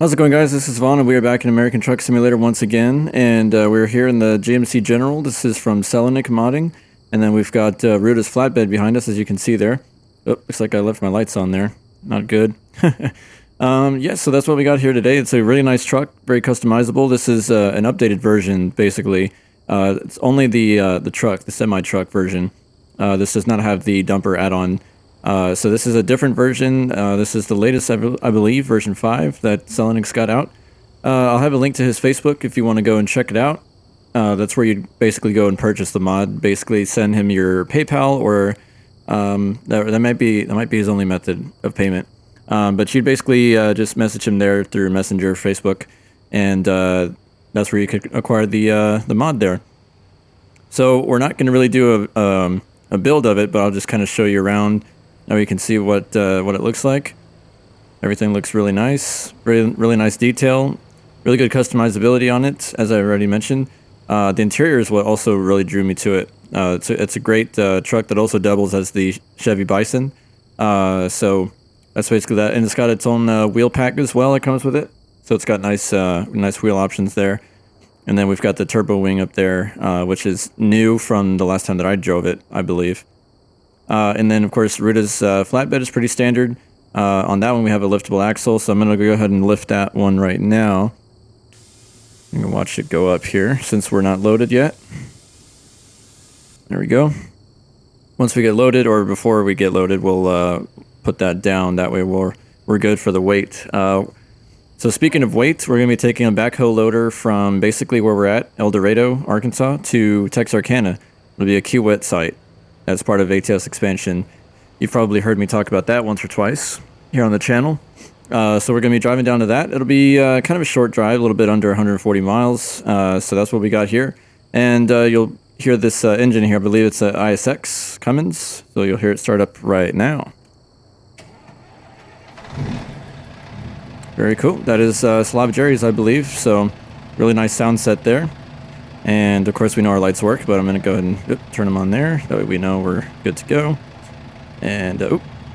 How's it going, guys? This is Vaughn, and we are back in American Truck Simulator once again, and we're here in the GMC General. This is from Selonik Modding, and then we've got Ruda's flatbed behind us, as you can see there. Oh, looks like I left my lights on there. Not good. Yeah, so that's what we got here today. It's a really nice truck, very customizable. This is an updated version, basically. It's only the truck, the semi-truck version. This does not have the dumper add-on. So this is a different version. This is the latest, I believe, version 5 that Selonik's got out. I'll have a link to his Facebook if you want to go and check it out. That's where you basically go and purchase the mod. Basically, send him your PayPal, or that might be his only method of payment. But you'd basically just message him there through Messenger, Facebook, and that's where you could acquire the mod there. So we're not going to really do a build of it, but I'll just kind of show you around. Now you can see what it looks like. Everything looks really nice, really nice detail, really good customizability on it, as I already mentioned. The interior is what also really drew me to it. It's a great truck that also doubles as the Chevy Bison. So that's basically that, and it's got its own wheel pack as well that comes with it. So it's got nice wheel options there. And then we've got the turbo wing up there, which is new from the last time that I drove it, I believe. And then, of course, Ruda's flatbed is pretty standard. On that one, we have a liftable axle, so I'm going to go ahead and lift that one right now. I'm going to watch it go up here, since we're not loaded yet. There we go. Once we get loaded, or before we get loaded, we'll put that down. That way we're good for the weight. So speaking of weight, we're going to be taking a backhoe loader from basically where we're at, El Dorado, Arkansas, to Texarkana. It'll be a Q-Wet site as part of ATS expansion. You've probably heard me talk about that once or twice here on the channel. So we're going to be driving down to that. It'll be kind of a short drive, a little bit under 140 miles. So that's what we got here. And you'll hear this engine here. I believe it's an ISX Cummins. So you'll hear it start up right now. Very cool. That is Slav Jerry's, I believe. So really nice sound set there. And of course we know our lights work, but I'm going to go ahead and turn them on there. That way we know we're good to go. And,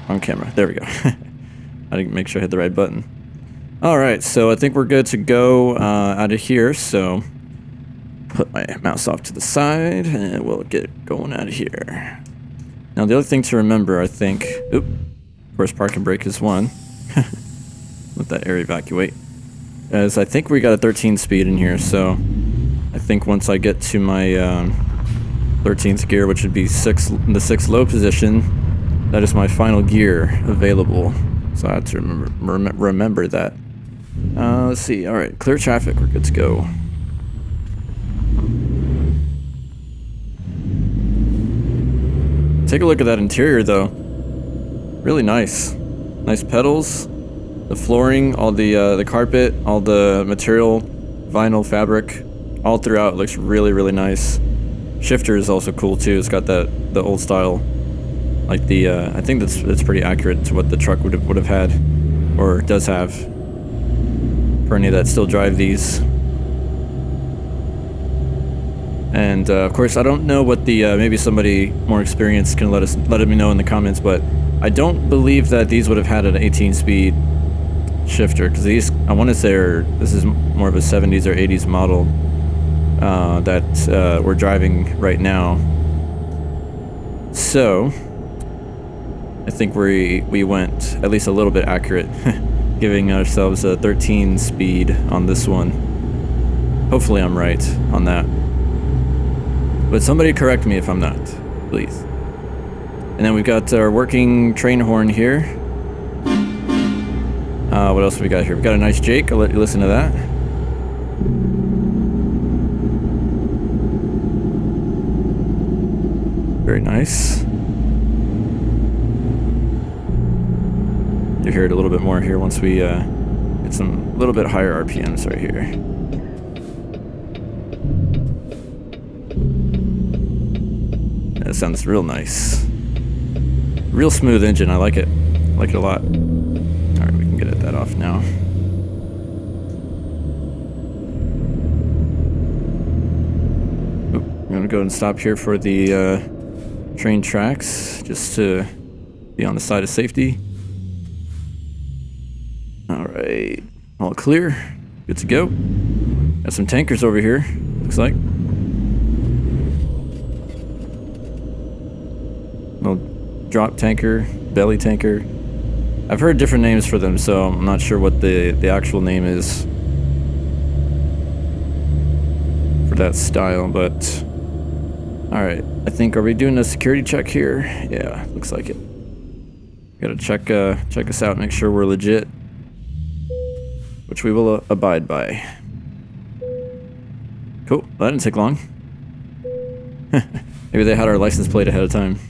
on camera. There we go. I didn't make sure I hit the right button. Alright, so I think we're good to go out of here. So, put my mouse off to the side, and we'll get going out of here. Now, the other thing to remember, I think... of course, park and brake is one. Let that air evacuate. As I think we got a 13 speed in here, so... I think once I get to my 13th gear, which would be the 6th low position, that is my final gear available. So I have to remember that. Let's see. All right, clear traffic. We're good to go. Take a look at that interior, though. Really nice. Nice pedals, the flooring, all the carpet, all the material, vinyl fabric. All throughout, it looks really, really nice. Shifter is also cool too. It's got the old style, like the. I think that's pretty accurate to what the truck would have had, or does have. For any that still drive these. And of course, I don't know what the maybe somebody more experienced can let me know in the comments, but I don't believe that these would have had an 18-speed shifter, because these, I want to say, this is more of a 70s or 80s model. That we're driving right now. So I think we went at least a little bit accurate, giving ourselves a 13 speed on this one. Hopefully I'm right on that. But somebody correct me if I'm not, please. And then we've got our working train horn here. What else have we got here? We've got a nice Jake. I'll let you listen to that. Very nice. You'll hear it a little bit more here once we get some little bit higher RPMs right here. That sounds real nice. Real smooth engine. I like it. I like it a lot. Alright, we can get that off now. I'm gonna go and stop here for the train tracks, just to be on the side of safety. Alright. All clear. Good to go. Got some tankers over here, looks like. Little drop tanker, belly tanker. I've heard different names for them, so I'm not sure what the actual name is for that style, but alright. I think, are we doing a security check here? Yeah, looks like it. Gotta check us out, make sure we're legit, which we will abide by. Cool, that didn't take long. Maybe they had our license plate ahead of time.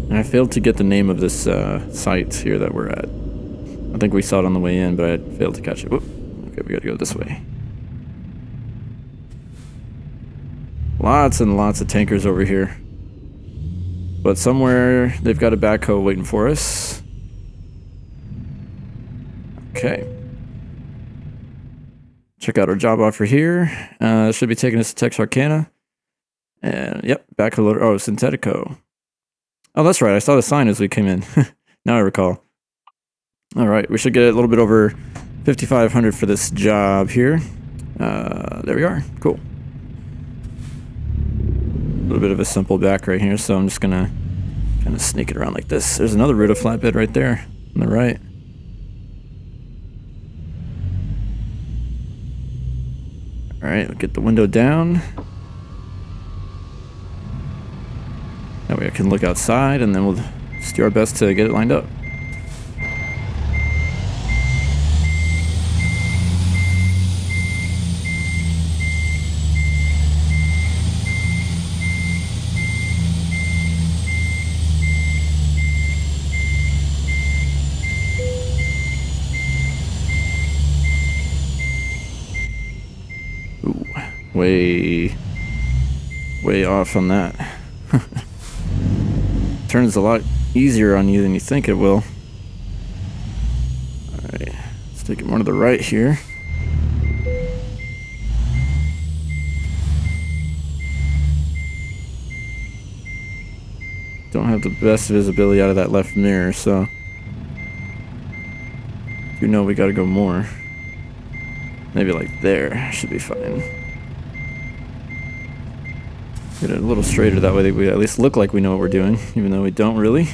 And I failed to get the name of this site here that we're at. I think we saw it on the way in, but I failed to catch it. Whoop. Okay, we gotta go this way. Lots and lots of tankers over here. But somewhere they've got a backhoe waiting for us. Okay. Check out our job offer here. Should be taking us to Texarkana. And yep, backhoe loader. Oh, Synthetico. Oh, that's right. I saw the sign as we came in. Now I recall. All right, we should get a little bit over 5,500 for this job here. There we are. Cool. A little bit of a simple back right here, so I'm just gonna kind of sneak it around like this. There's another Ruda flatbed right there on the right. All right, we'll get the window down. That way I can look outside, and then we'll just do our best to get it lined up. Ooh, way off on that. Turns a lot easier on you than you think it will. Alright, let's take it more to the right here. Don't have the best visibility out of that left mirror, so you know we gotta go more. Maybe like there, should be fine. Get it a little straighter, that way we at least look like we know what we're doing, even though we don't really.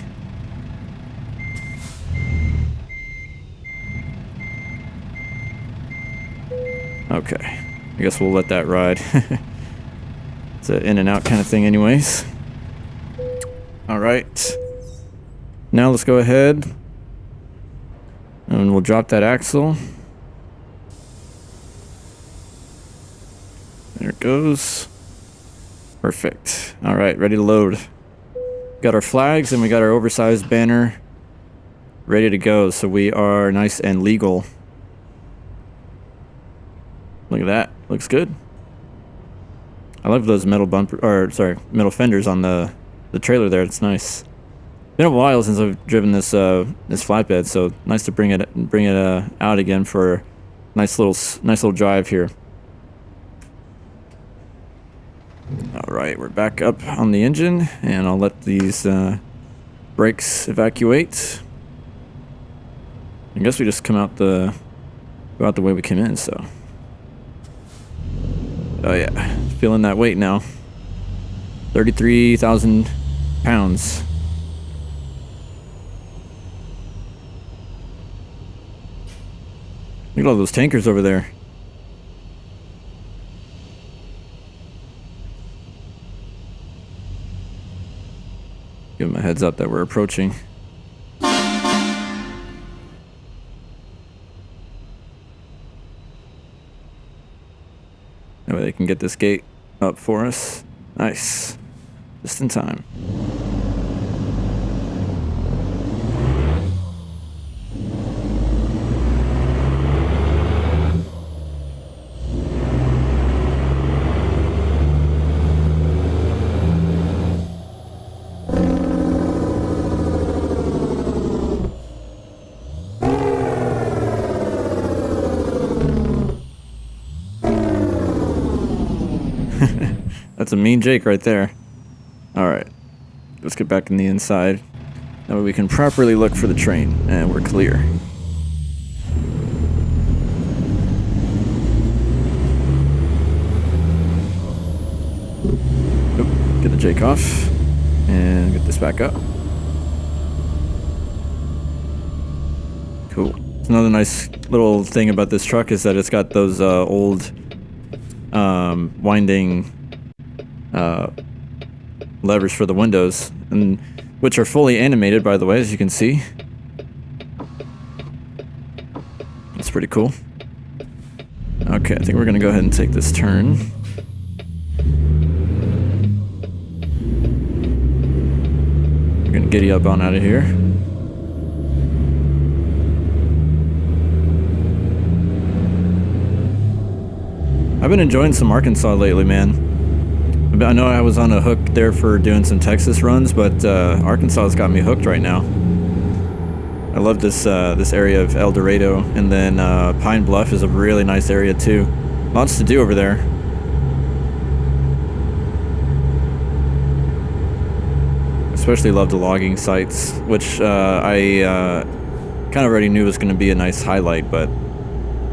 Okay, I guess we'll let that ride. It's an in and out kind of thing anyways. Alright. Now let's go ahead and we'll drop that axle. There it goes. Perfect. Alright, ready to load. Got our flags and we got our oversized banner ready to go, so we are nice and legal. Look at that. Looks good. I love those metal metal fenders on the trailer there. It's nice. Been a while since I've driven this this flatbed, so nice to bring it out again for a nice little drive here. Alright, we're back up on the engine, and I'll let these brakes evacuate. I guess we just go out the way we came in, so. Oh yeah, feeling that weight now. 33,000 pounds. Look at all those tankers over there. Give them a heads up that we're approaching. That way they can get this gate up for us. Nice. Just in time. That's a mean Jake right there. Alright. Let's get back in the inside. That way we can properly look for the train, and we're clear. Oop, get the Jake off, and get this back up. Cool. Another nice little thing about this truck is that it's got those old winding levers for the windows, and which are fully animated, by the way, as you can see. That's pretty cool. Okay, I think we're gonna go ahead and take this turn. We're gonna giddy up on out of here. I've been enjoying some Arkansas lately, man. I know I was on a hook there for doing some Texas runs, but Arkansas has got me hooked right now. I love this this area of El Dorado, and then Pine Bluff is a really nice area too. Lots to do over there. Especially love the logging sites, which I kind of already knew was going to be a nice highlight, but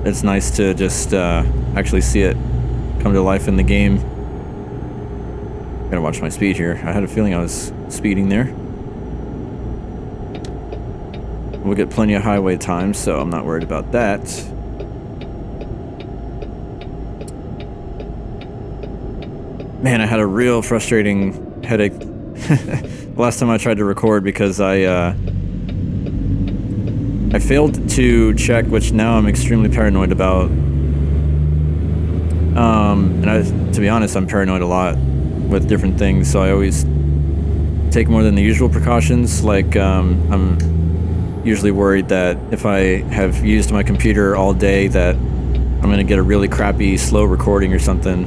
it's nice to just actually see it come to life in the game. Gotta watch my speed here. I had a feeling I was speeding there. We'll get plenty of highway time, so I'm not worried about that. Man, I had a real frustrating headache last time I tried to record because I failed to check, which now I'm extremely paranoid about. And to be honest, I'm paranoid a lot with different things, so I always take more than the usual precautions. Like, I'm usually worried that if I have used my computer all day that I'm gonna get a really crappy slow recording or something.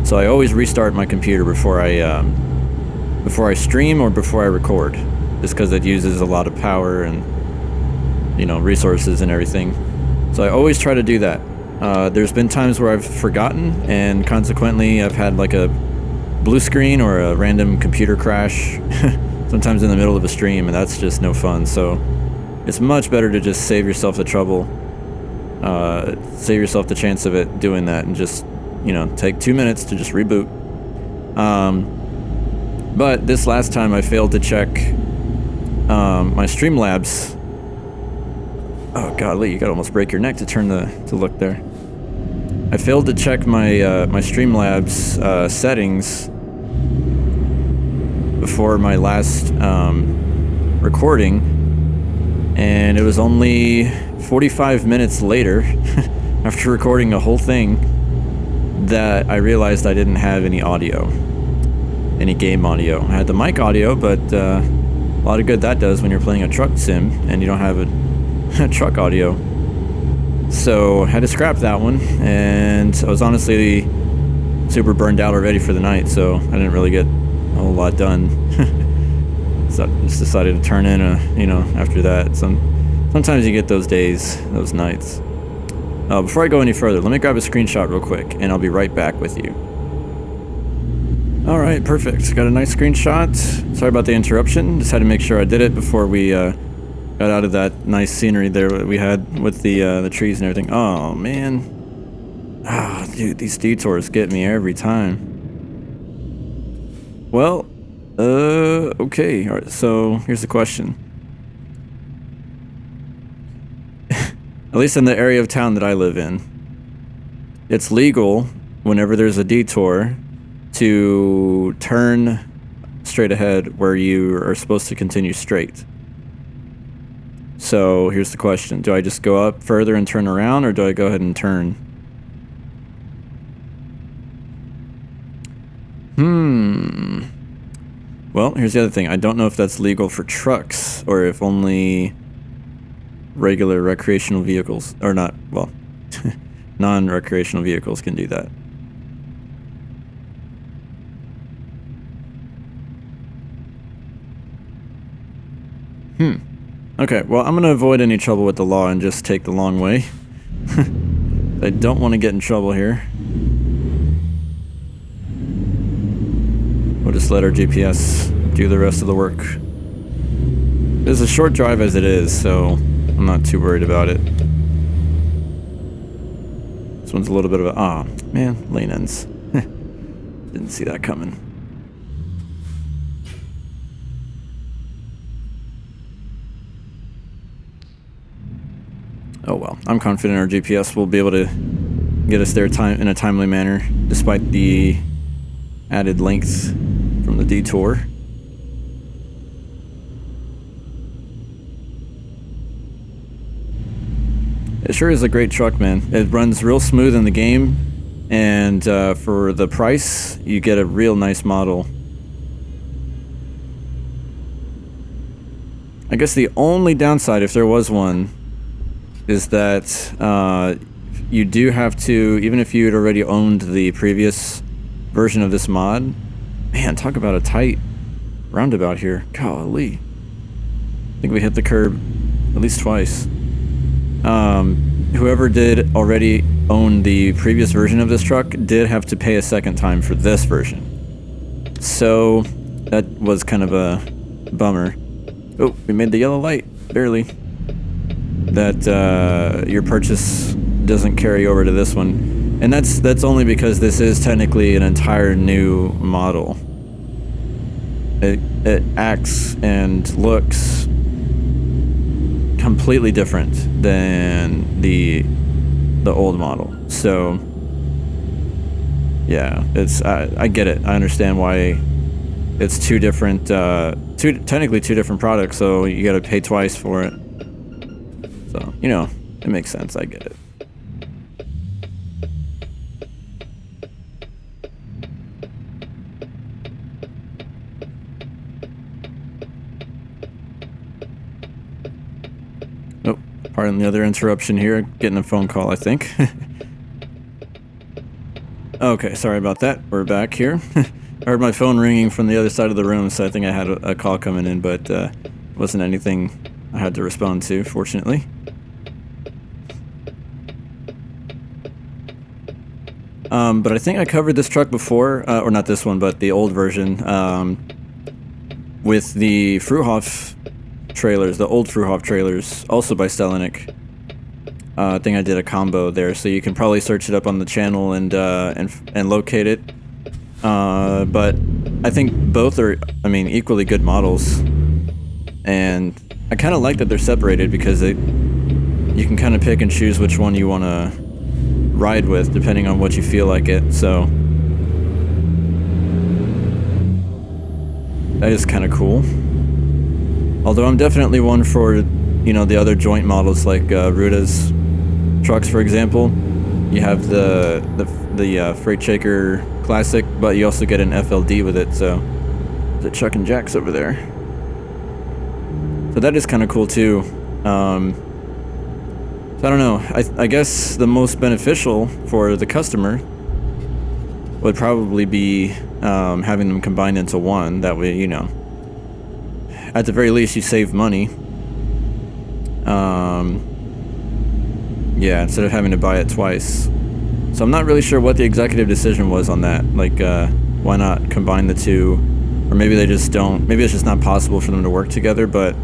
So I always restart my computer before I stream or before I record, just because it uses a lot of power and, you know, resources and everything. So I always try to do that. There's been times where I've forgotten, and consequently I've had like a blue screen or a random computer crash sometimes in the middle of a stream, and that's just no fun. So it's much better to just save yourself the trouble, save yourself the chance of it doing that, and just, you know, take 2 minutes to just reboot. But this last time I failed to check my Streamlabs. Oh golly, you gotta almost break your neck to turn to look there. I failed to check my my Streamlabs settings before my last recording, and it was only 45 minutes later after recording a whole thing that I realized I didn't have any audio, any game audio. I had the mic audio, but a lot of good that does when you're playing a truck sim and you don't have a truck audio. So I had to scrap that one, and I was honestly super burned out already for the night, so I didn't really get a whole lot done. So I just decided to turn in you know, after that. Sometimes you get those days, those nights. Before I go any further, let me grab a screenshot real quick, and I'll be right back with you. Alright, perfect. Got a nice screenshot. Sorry about the interruption. Just had to make sure I did it before we got out of that nice scenery there that we had with the trees and everything. Oh, man. Ah, dude, these detours get me every time. Well, okay. All right, so here's the question. At least in the area of town that I live in, it's legal whenever there's a detour to turn straight ahead where you are supposed to continue straight. So here's the question. Do I just go up further and turn around, or do I go ahead and turn? Well, here's the other thing. I don't know if that's legal for trucks or if only regular recreational vehicles, or not, well, non-recreational vehicles can do that. Okay, well, I'm going to avoid any trouble with the law and just take the long way. I don't want to get in trouble here. We'll just let our GPS do the rest of the work. It's a short drive as it is, so I'm not too worried about it. This one's a little bit of a... Ah, man, lane ends. Didn't see that coming. Oh well, I'm confident our GPS will be able to get us there in a timely manner, despite the added length from the detour. It sure is a great truck, man. It runs real smooth in the game, and for the price, you get a real nice model. I guess the only downside, if there was one, is that you do have to, even if you had already owned the previous version of this mod, man, talk about a tight roundabout here. Golly. I think we hit the curb at least twice. Whoever did already own the previous version of this truck did have to pay a second time for this version. So that was kind of a bummer. Oh, we made the yellow light, barely. That your purchase doesn't carry over to this one, and that's only because this is technically an entire new model. It acts and looks completely different than the old model. So yeah, it's I get it. I understand why it's two different, technically two different products. So you got to pay twice for it. So, you know, it makes sense. I get it. Oh, pardon the other interruption here. Getting a phone call, I think. Okay, sorry about that. We're back here. I heard my phone ringing from the other side of the room, so I think I had a call coming in, but wasn't anything I had to respond to, fortunately. But I think I covered this truck before, or not this one, but the old version, with the Fruhoff trailers, the old Fruhoff trailers, also by Selonik. I think I did a combo there, so you can probably search it up on the channel and locate it. But I think both are, I mean, equally good models, and I kind of like that they're separated because you can kind of pick and choose which one you want to ride with depending on what you feel like it. So that is kind of cool. Although I'm definitely one for, you know, the other joint models like Ruda's trucks, for example. You have the Freight Shaker Classic, but you also get an FLD with it. So the Chuck and Jacks over there. So that is kind of cool too. So I don't know, I guess the most beneficial for the customer would probably be having them combined into one. That way, you know, at the very least you save money. Yeah, instead of having to buy it twice. So I'm not really sure what the executive decision was on that. Like, why not combine the two? Or maybe they just don't, maybe it's just not possible for them to work together, but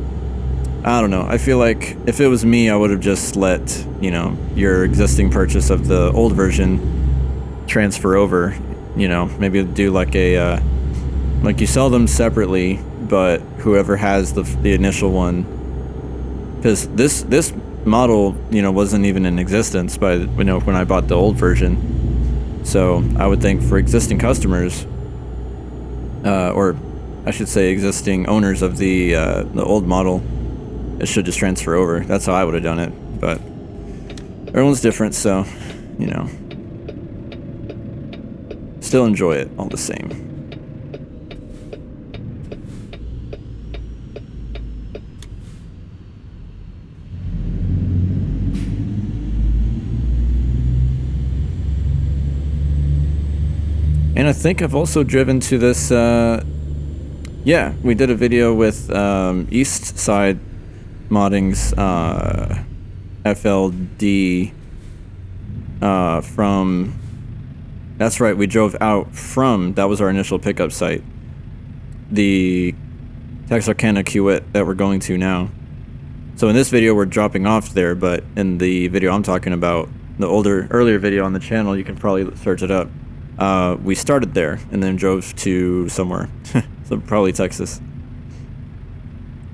I don't know. I feel like if it was me, I would have just let, you know, your existing purchase of the old version transfer over. You know, maybe do like a, like you sell them separately, but whoever has the initial one, because this model, you know, wasn't even in existence by, you know, when I bought the old version. So I would think for existing customers, or I should say existing owners of the old model, it should just transfer over. That's how I would have done it, but everyone's different, so, you know, still enjoy it all the same. And I think I've also driven to this, yeah, we did a video with East Side Modding's FLD from, that's right, we drove out from, that was our initial pickup site. The Texarkana Kiewit that we're going to now. So in this video we're dropping off there, but in the video I'm talking about, the earlier video on the channel, you can probably search it up. We started there and then drove to somewhere, so probably Texas.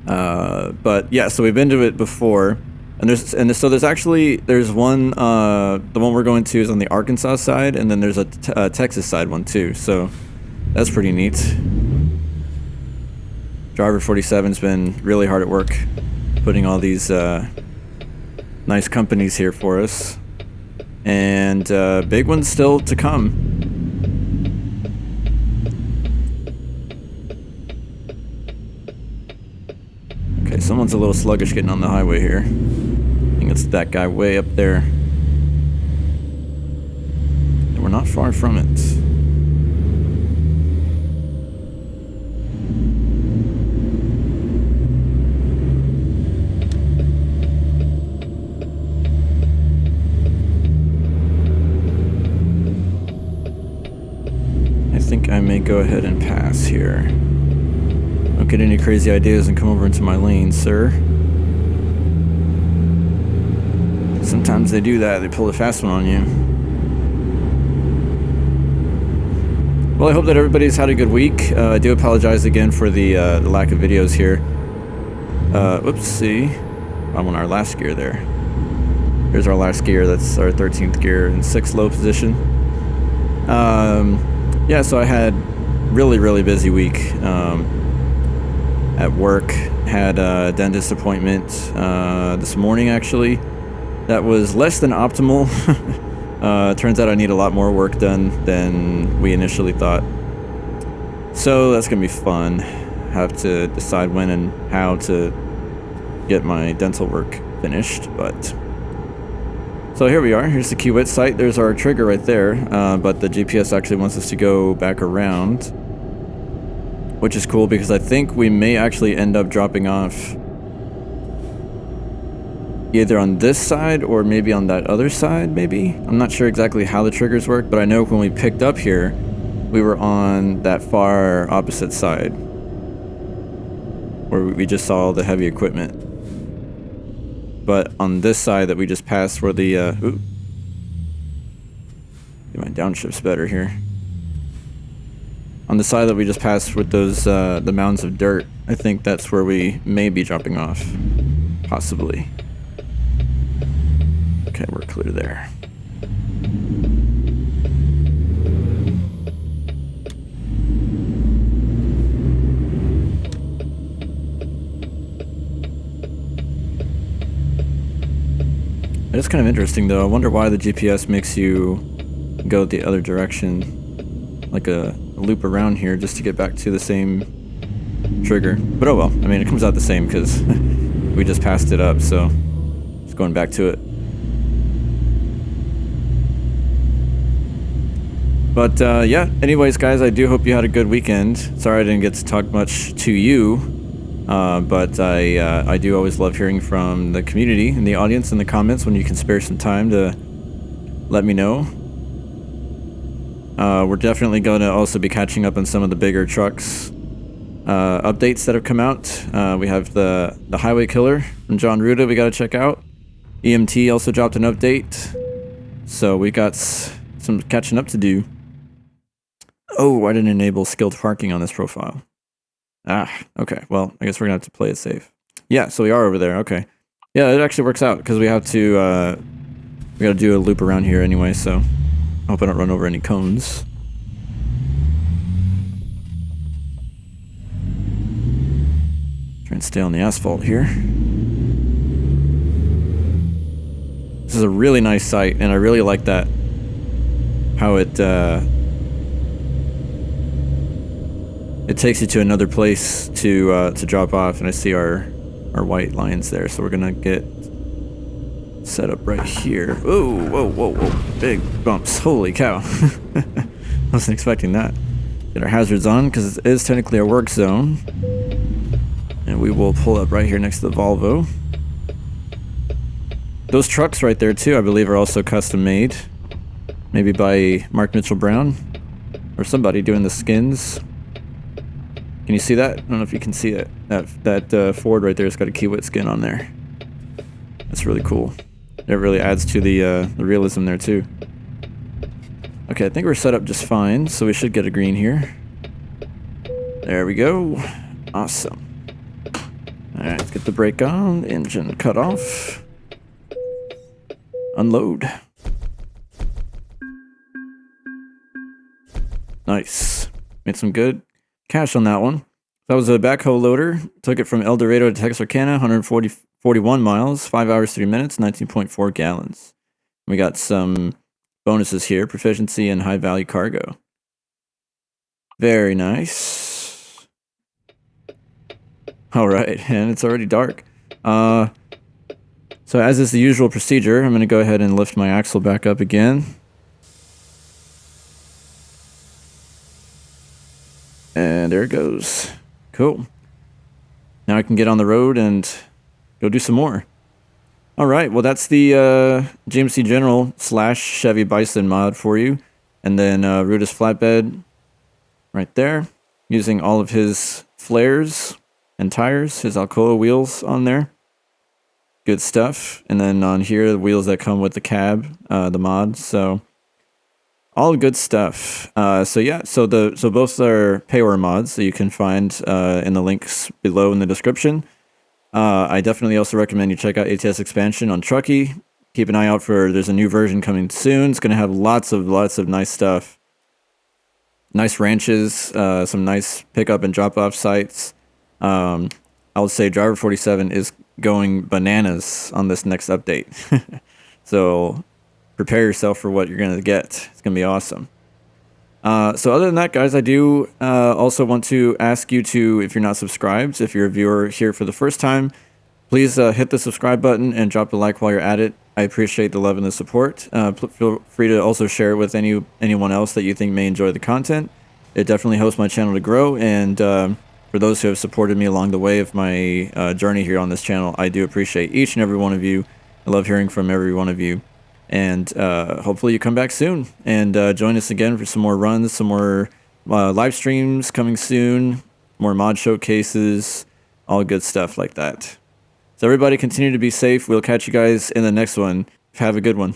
But yeah, so we've been to it before, and there's one. The one we're going to is on the Arkansas side, and then there's a Texas side one too. So that's pretty neat. Driver 47's been really hard at work putting all these nice companies here for us, and big ones still to come. Okay, someone's a little sluggish getting on the highway here. I think it's that guy way up there. And we're not far from it. I think I may go ahead and pass here. Don't get any crazy ideas and come over into my lane, sir. Sometimes they do that. They pull a fast one on you. Well, I hope that everybody's had a good week. I do apologize again for the lack of videos here. Whoopsie. I'm on our last gear there. Here's our last gear. That's our 13th gear in 6th low position. Yeah, so I had really busy week. At work, had a dentist appointment this morning actually. That was less than optimal. Turns out I need a lot more work done than we initially thought. So that's gonna be fun. Have to decide when and how to get my dental work finished, but so here we are. Here's the Kiewit site. There's our trigger right there, but the GPS actually wants us to go back around, which is cool because I think we may actually end up dropping off either on this side or maybe on that other side, maybe. I'm not sure exactly how the triggers work, but I know when we picked up here, we were on that far opposite side where we just saw the heavy equipment. But on this side that we just passed where the, ooh. Get my downshift's better here. On the side that we just passed with those, the mounds of dirt, I think that's where we may be dropping off. Possibly. Okay, we're clear there. It's kind of interesting though. I wonder why the GPS makes you go the other direction, like a loop around here just to get back to the same trigger. But oh well, I mean it comes out the same because we just passed it up, so just going back to it. But yeah, anyways guys, I do hope you had a good weekend. Sorry I didn't get to talk much to you, but I do always love hearing from the community and the audience in the comments when you can spare some time to let me know. We're definitely going to also be catching up on some of the bigger trucks updates that have come out. We have the Highway Killer from Jon Ruda we got to check out. EMT also dropped an update. So we got some catching up to do. Oh, I didn't enable skilled parking on this profile. Ah, okay. Well, I guess we're going to have to play it safe. Yeah, so we are over there. Okay. Yeah, it actually works out because we have to, we got to do a loop around here anyway, so I hope I don't run over any cones. Try and stay on the asphalt here. This is a really nice site, and I really like that. How it takes you to another place to drop off, and I see our white lines there, so we're gonna get set up right here. Oh, whoa, big bumps! Holy cow! I wasn't expecting that. Get our hazards on because it is technically a work zone, and we will pull up right here next to the Volvo. Those trucks right there too, I believe, are also custom made, maybe by Mark Mitchell Brown or somebody doing the skins. Can you see that? I don't know if you can see it. That Ford right there has got a Kiewit skin on there. That's really cool. It really adds to the realism there too. Okay, I think we're set up just fine, so we should get a green here. There we go. Awesome. Alright, let's get the brake on, engine cut off. Unload. Nice. Made some good cash on that one. That was a backhoe loader. Took it from El Dorado to Texarkana, 141 miles, 5 hours, 3 minutes, 19.4 gallons. We got some bonuses here, proficiency and high value cargo. Very nice. All right, and it's already dark. So as is the usual procedure, I'm going to go ahead and lift my axle back up again. And there it goes. Cool. Now I can get on the road and go do some more. All right, well that's the GMC General / Chevy Bison mod for you. And then Ruda's flatbed right there, using all of his flares and tires, his Alcoa wheels on there. Good stuff. And then on here, the wheels that come with the cab, the mod. So all good stuff. So yeah, so both are payware mods that you can find in the links below in the description. I definitely also recommend you check out ATS Expansion on Trucky. Keep an eye out for, there's a new version coming soon. It's going to have lots of nice stuff. Nice ranches, some nice pickup and drop off sites. I would say Driver 47 is going bananas on this next update. So prepare yourself for what you're going to get. It's going to be awesome. So other than that, guys, I do also want to ask you to, if you're not subscribed, if you're a viewer here for the first time, please hit the subscribe button and drop a like while you're at it. I appreciate the love and the support. Feel free to also share it with anyone else that you think may enjoy the content. It definitely helps my channel to grow, and for those who have supported me along the way of my journey here on this channel, I do appreciate each and every one of you. I love hearing from every one of you. And hopefully you come back soon and join us again for some more runs, some more live streams coming soon, more mod showcases, all good stuff like that. So everybody continue to be safe. We'll catch you guys in the next one. Have a good one.